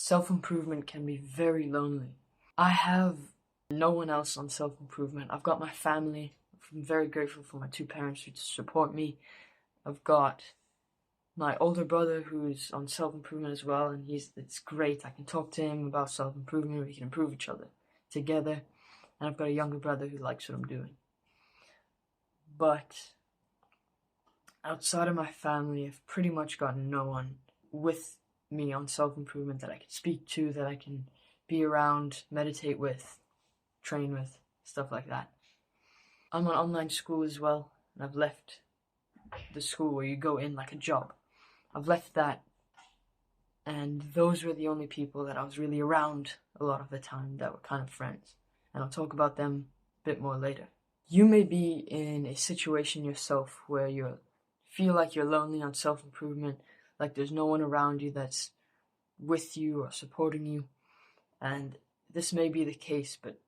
Self-improvement can be very lonely. I have no one else on self-improvement. I've got my family. I'm very grateful for my two parents who support me. I've got my older brother who's on self-improvement as well, and it's great. I can talk to him about self-improvement. We can improve each other together. And I've got a younger brother who likes what I'm doing. But outside of my family, I've pretty much got no one with me on self-improvement that I can speak to, that I can be around, meditate with, train with, stuff like that. I'm on online school as well, and I've left the school where you go in like a job. I've left that, and those were the only people that I was really around a lot of the time that were kind of friends. And I'll talk about them a bit more later. You may be in a situation yourself where you feel like you're lonely on self-improvement, like there's no one around you that's with you or supporting you. And this may be the case, but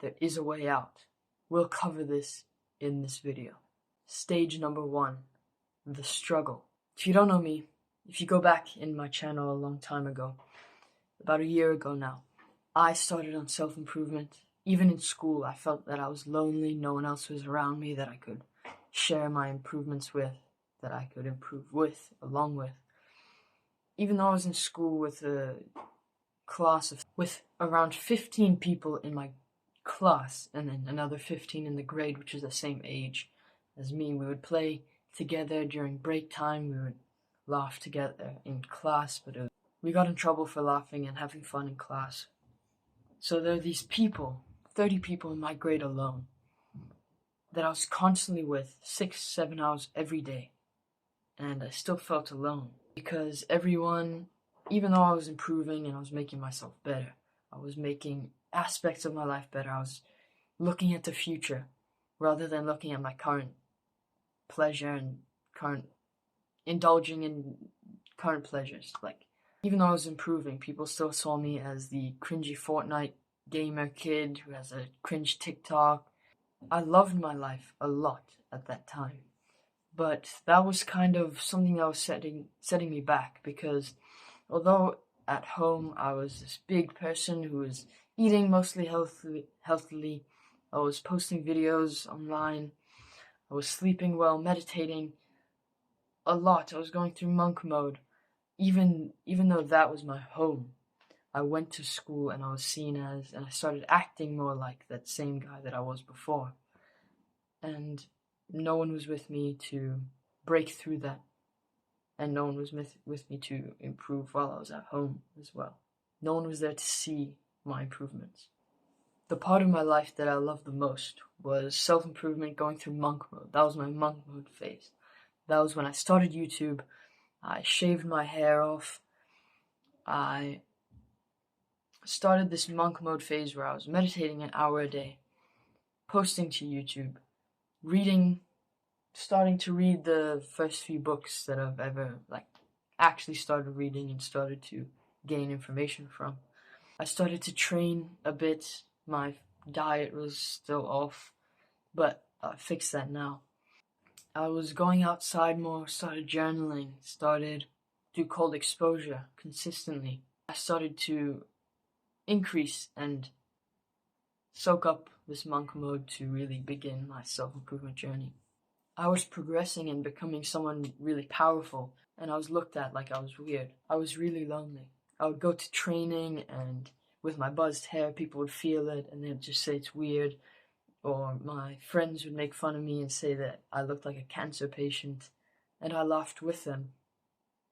there is a way out. We'll cover this in this video. Stage number 1, the struggle. If you don't know me, if you go back in my channel a long time ago, about a year ago now, I started on self-improvement. Even in school, I felt that I was lonely. No one else was around me that I could share my improvements with, that I could improve with, along with. Even though I was in school with a class with around 15 people in my class, and then another 15 in the grade, which is the same age as me. We would play together during break time. We would laugh together in class, but we got in trouble for laughing and having fun in class. So there are these people, 30 people in my grade alone, that I was constantly with 6-7 hours every day. And I still felt alone because everyone, even though I was improving and I was making myself better, I was making aspects of my life better. I was looking at the future rather than looking at my current pleasure and indulging in current pleasures. Like, even though I was improving, people still saw me as the cringy Fortnite gamer kid who has a cringe TikTok. I loved my life a lot at that time, but that was kind of something that was setting me back, because although at home I was this big person who was eating mostly healthily, I was posting videos online, I was sleeping well, meditating a lot, I was going through monk mode. Even though that was my home, I went to school and I was seen as, and I started acting more like that same guy that I was before. And no one was with me to break through that. And no one was with me to improve while I was at home as well. No one was there to see my improvements. The part of my life that I loved the most was self-improvement, going through monk mode. That was my monk mode phase. That was when I started YouTube. I shaved my hair off. I started this monk mode phase where I was meditating an hour a day, posting to YouTube, starting to read the first few books that I've ever actually started reading and started to gain information from. I started to train a bit. My diet was still off, but I fixed that now. I was going outside more, started journaling, started do cold exposure consistently. I started to increase and soak up this monk mode to really begin my self-improvement journey. I was progressing and becoming someone really powerful, and I was looked at like I was weird. I was really lonely. I would go to training, and with my buzzed hair, people would feel it and they'd just say it's weird. Or my friends would make fun of me and say that I looked like a cancer patient, and I laughed with them.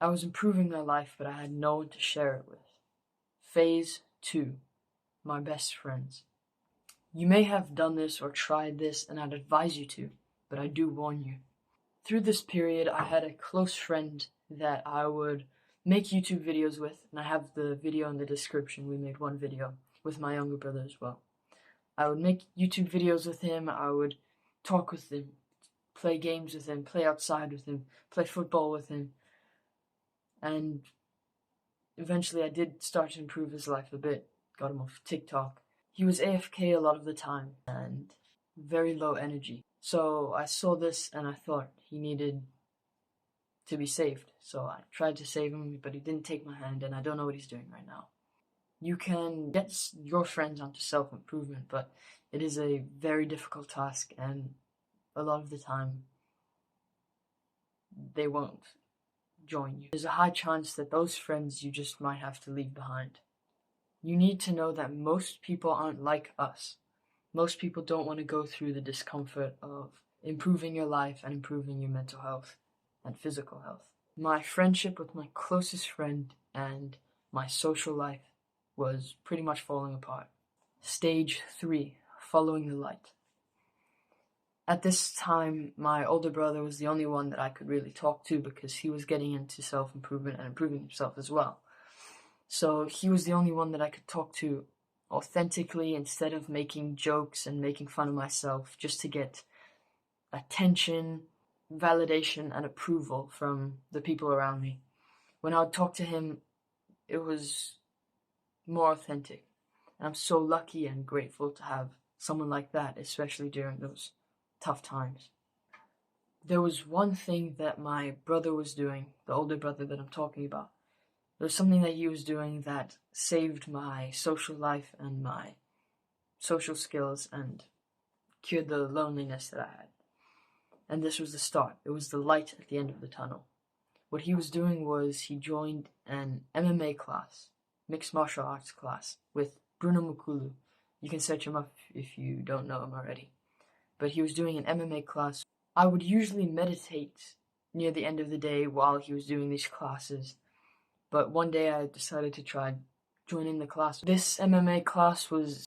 I was improving my life, but I had no one to share it with. Phase 2, my best friends. You may have done this or tried this, and I'd advise you to, but I do warn you. Through this period, I had a close friend that I would make YouTube videos with, and I have the video in the description. We made one video with my younger brother as well. I would make YouTube videos with him, I would talk with him, play games with him, play outside with him, play football with him, and eventually I did start to improve his life a bit, got him off TikTok. He was AFK a lot of the time, and very low energy. So I saw this and I thought he needed to be saved. So I tried to save him, but he didn't take my hand, and I don't know what he's doing right now. You can get your friends onto self-improvement, but it is a very difficult task, and a lot of the time they won't join you. There's a high chance that those friends you just might have to leave behind. You need to know that most people aren't like us. Most people don't want to go through the discomfort of improving your life and improving your mental health and physical health. My friendship with my closest friend and my social life was pretty much falling apart. Stage 3, following the light. At this time, my older brother was the only one that I could really talk to because he was getting into self-improvement and improving himself as well. So he was the only one that I could talk to authentically instead of making jokes and making fun of myself just to get attention, validation, and approval from the people around me. When I would talk to him, it was more authentic. And I'm so lucky and grateful to have someone like that, especially during those tough times. There was one thing that my brother was doing, the older brother that I'm talking about. There was something that he was doing that saved my social life and my social skills and cured the loneliness that I had. And this was the start. It was the light at the end of the tunnel. What he was doing was he joined an MMA class, mixed martial arts class, with Bruno Mukulu. You can search him up if you don't know him already. But he was doing an MMA class. I would usually meditate near the end of the day while he was doing these classes. But one day I decided to try joining the class. This MMA class was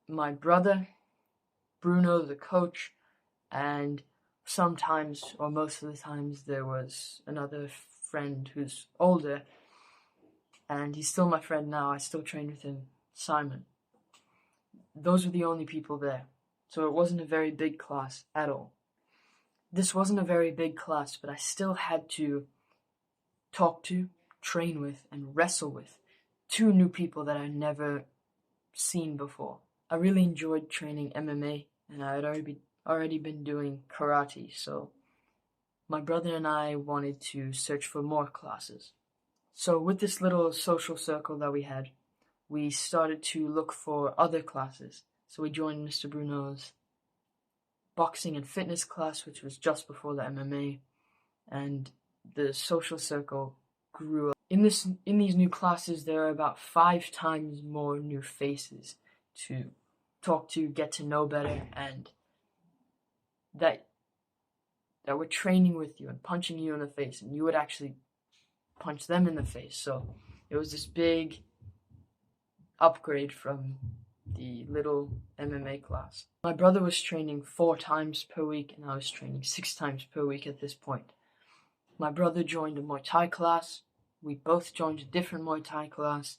my brother, Bruno, the coach, and sometimes, or most of the times, there was another friend who's older, and he's still my friend now. I still train with him, Simon. Those were the only people there, so it wasn't a very big class at all. This wasn't a very big class, but I still had to talk to, train with, and wrestle with 2 new people that I'd never seen before. I really enjoyed training MMA, and I had already been doing karate, so my brother and I wanted to search for more classes. So with this little social circle that we had, we started to look for other classes. So we joined Mr. Bruno's boxing and fitness class, which was just before the MMA, and the social circle grew up. In these new classes, there are about 5 times more new faces to talk to, get to know better, and that were training with you and punching you in the face, and you would actually punch them in the face. So it was this big upgrade from the little MMA class. My brother was training 4 times per week, and I was training 6 times per week at this point. My brother joined a Muay Thai class. We both joined a different Muay Thai class.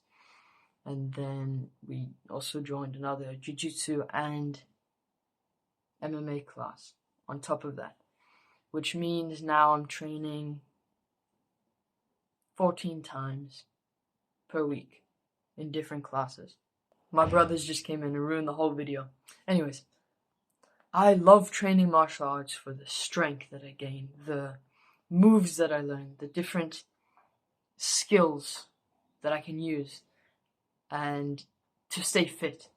And then we also joined another Jiu-Jitsu and MMA class on top of that. Which means now I'm training 14 times per week in different classes. My brothers just came in and ruined the whole video. Anyways, I love training martial arts for the strength that I gain, the moves that I learn, the different skills that I can use, and to stay fit.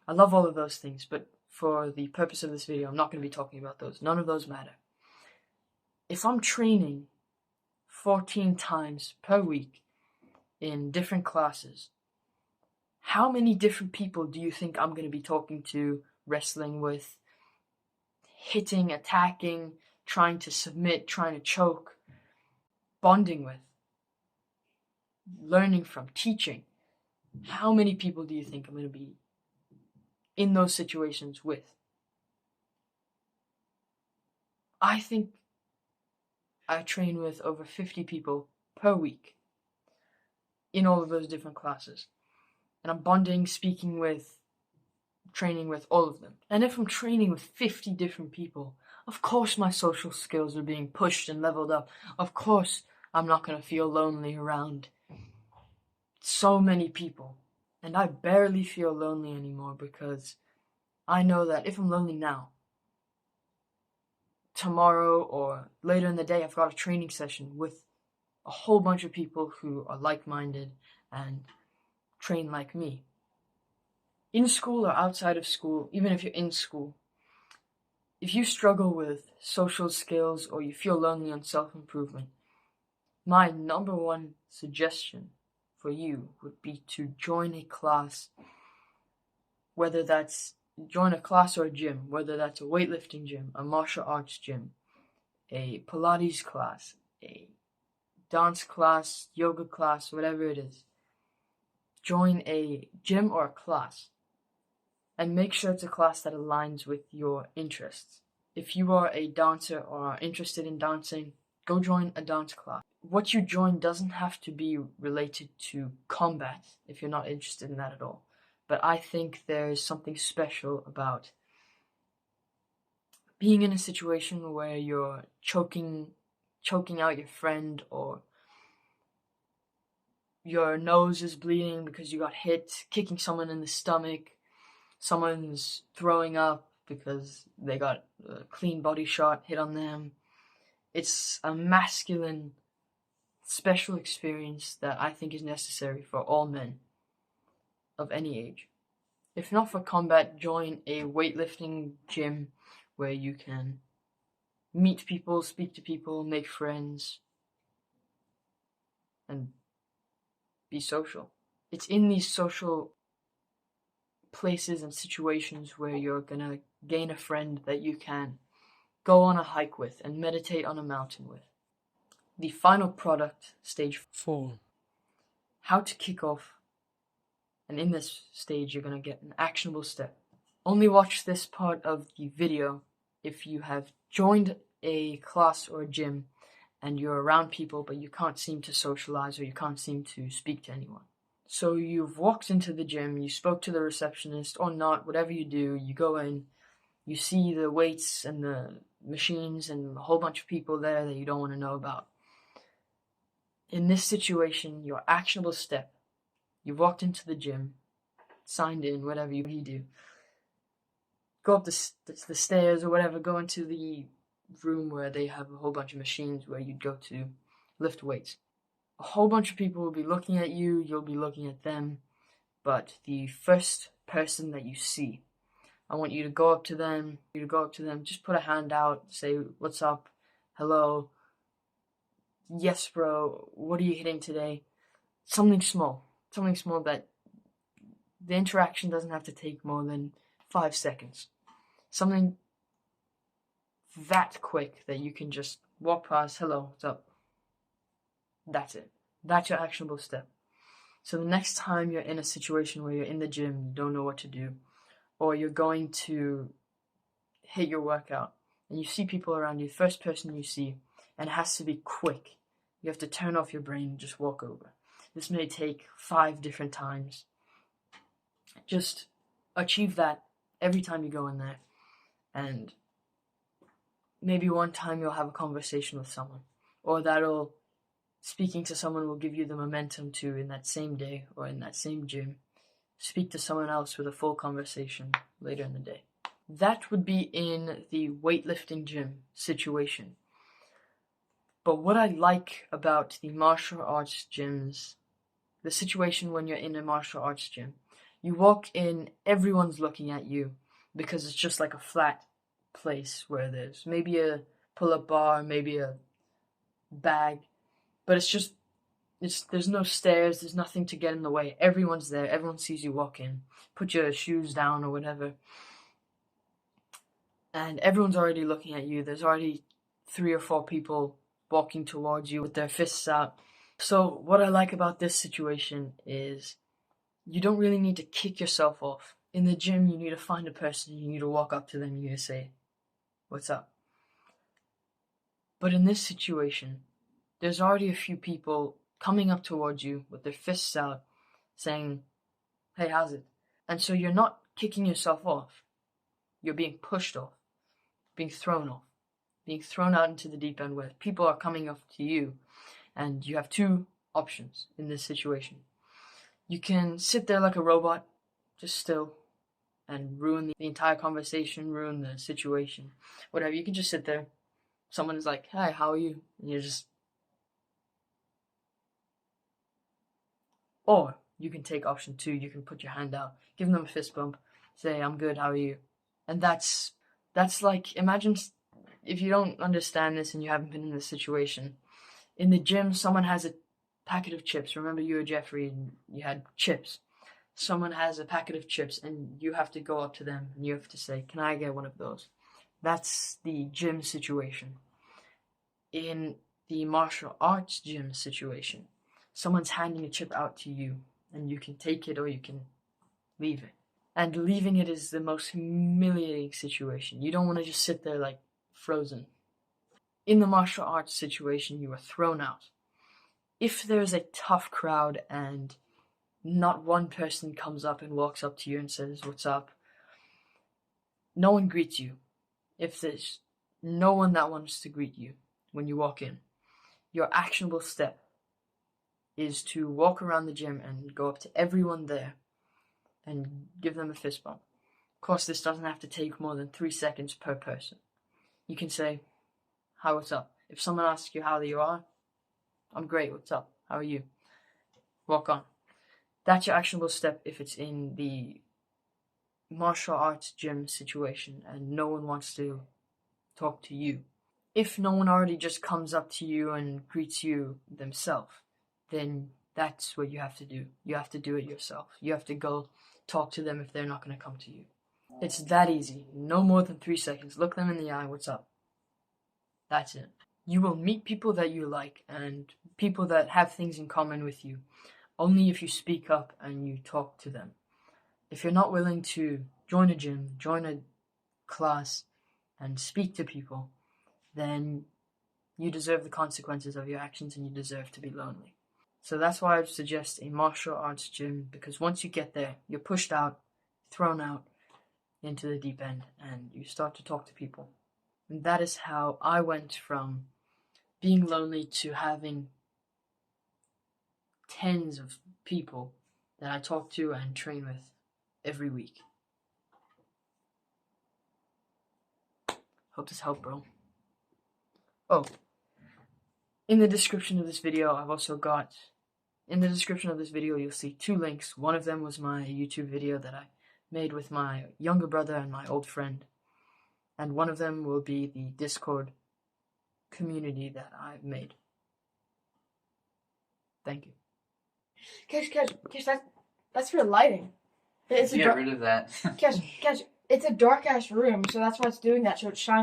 I love all of those things, but for the purpose of this video, I'm not going to be talking about those. None of those matter. If I'm training 14 times per week in different classes, how many different people do you think I'm going to be talking to, wrestling with, hitting, attacking, trying to submit, trying to choke, bonding with, learning from, teaching? How many people do you think I'm going to be in those situations with? I think I train with over 50 people per week in all of those different classes. And I'm bonding, speaking with, training with all of them. And if I'm training with 50 different people, of course my social skills are being pushed and leveled up. Of course I'm not going to feel lonely around so many people. And I barely feel lonely anymore because I know that if I'm lonely now, tomorrow or later in the day, I've got a training session with a whole bunch of people who are like-minded and train like me. In school or outside of school, even if you're in school, if you struggle with social skills or you feel lonely on self-improvement, my number one suggestion for you would be to join a class, whether that's join a class or a gym, whether that's a weightlifting gym, a martial arts gym, a Pilates class, a dance class, yoga class, whatever it is. Join a gym or a class and make sure it's a class that aligns with your interests. If you are a dancer or are interested in dancing, go join a dance class. What you join doesn't have to be related to combat if you're not interested in that at all. But I think there's something special about being in a situation where you're choking out your friend, or your nose is bleeding because you got hit, kicking someone in the stomach, someone's throwing up because they got a clean body shot hit on them. It's a masculine, special experience that I think is necessary for all men of any age. If not for combat, join a weightlifting gym where you can meet people, speak to people, make friends, and be social. It's in these social places and situations where you're gonna gain a friend that you can go on a hike with and meditate on a mountain with. The final product, stage 4, how to kick off. And in this stage, you're gonna get an actionable step. Only watch this part of the video if you have joined a class or a gym and you're around people but you can't seem to socialize or you can't seem to speak to anyone. So you've walked into the gym, you spoke to the receptionist or not, whatever you do, you go in, you see the weights and the machines and a whole bunch of people there that you don't want to know about. In this situation, your actionable step, you've walked into the gym, signed in, whatever you do, go up the stairs or whatever, go into the room where they have a whole bunch of machines where you'd go to lift weights. A whole bunch of people will be looking at you, you'll be looking at them, but the first person that you see, I want you to go up to them, just put a hand out, say, what's up, hello, yes bro, what are you hitting today? Something small that the interaction doesn't have to take more than 5 seconds. Something that quick that you can just walk past, hello, what's up? That's it. That's your actionable step. So the next time you're in a situation where you're in the gym, you don't know what to do, or you're going to hit your workout, and you see people around you, first person you see, and it has to be quick. You have to turn off your brain and just walk over. This may take 5 different times. Just achieve that every time you go in there, and maybe one time you'll have a conversation with someone, or speaking to someone will give you the momentum to, in that same day or in that same gym, speak to someone else with a full conversation later in the day. That would be in the weightlifting gym situation. But what I like about the martial arts gyms, the situation when you're in a martial arts gym, you walk in, everyone's looking at you because it's just like a flat place where there's maybe a pull-up bar, maybe a bag, but there's no stairs, there's nothing to get in the way. Everyone's there, everyone sees you walk in, put your shoes down or whatever, and everyone's already looking at you. There's already 3 or 4 people walking towards you with their fists out. So what I like about this situation is you don't really need to kick yourself off. In the gym, you need to find a person, you need to walk up to them, you need to say, what's up? But in this situation, there's already a few people coming up towards you with their fists out, saying, hey, how's it? And so you're not kicking yourself off. You're being pushed off, being thrown out into the deep end where people are coming up to you. And you have 2 options in this situation. You can sit there like a robot, just still, and ruin the entire conversation, ruin the situation, whatever. You can just sit there. Someone is like, hi, how are you? And you're just... Or you can take option 2. You can put your hand out, give them a fist bump, say, "I'm good, how are you?" And that's like, imagine if you don't understand this and you haven't been in this situation. In the gym, someone has a packet of chips. Remember, you were Jeffrey and you had chips. Someone has a packet of chips and you have to go up to them and you have to say, "Can I get one of those?" That's the gym situation. In the martial arts gym situation, someone's handing a chip out to you and you can take it or you can leave it. And leaving it is the most humiliating situation. You don't want to just sit there like frozen. In the martial arts situation, you are thrown out. If there's a tough crowd and not one person comes up and walks up to you and says, "What's up?" no one greets you. If there's no one that wants to greet you when you walk in, your actionable step is to walk around the gym and go up to everyone there and give them a fist bump. Of course, this doesn't have to take more than 3 seconds per person. You can say, "Hi, what's up?" If someone asks you how you are, "I'm great, what's up? How are you?" Walk on. That's your actionable step if it's in the martial arts gym situation and no one wants to talk to you. If no one already just comes up to you and greets you themselves, then that's what you have to do. You have to do it yourself. You have to go talk to them if they're not going to come to you. It's that easy. No more than 3 seconds. Look them in the eye. "What's up?" That's it. You will meet people that you like and people that have things in common with you only if you speak up and you talk to them. If you're not willing to join a gym, join a class, and speak to people, then you deserve the consequences of your actions and you deserve to be lonely. So that's why I suggest a martial arts gym, because once you get there, you're pushed out, thrown out into the deep end, and you start to talk to people. And that is how I went from being lonely to having tens of people that I talk to and train with every week. Hope this helped, bro. Oh, in the description of this video, you'll see 2 links. One of them was my YouTube video that I made with my younger brother and my old friend. And one of them will be the Discord community that I've made. Thank you. Cash, that's for lighting. Get rid of that. Cash, it's a dark ass room, so that's why it's doing that, so it shines.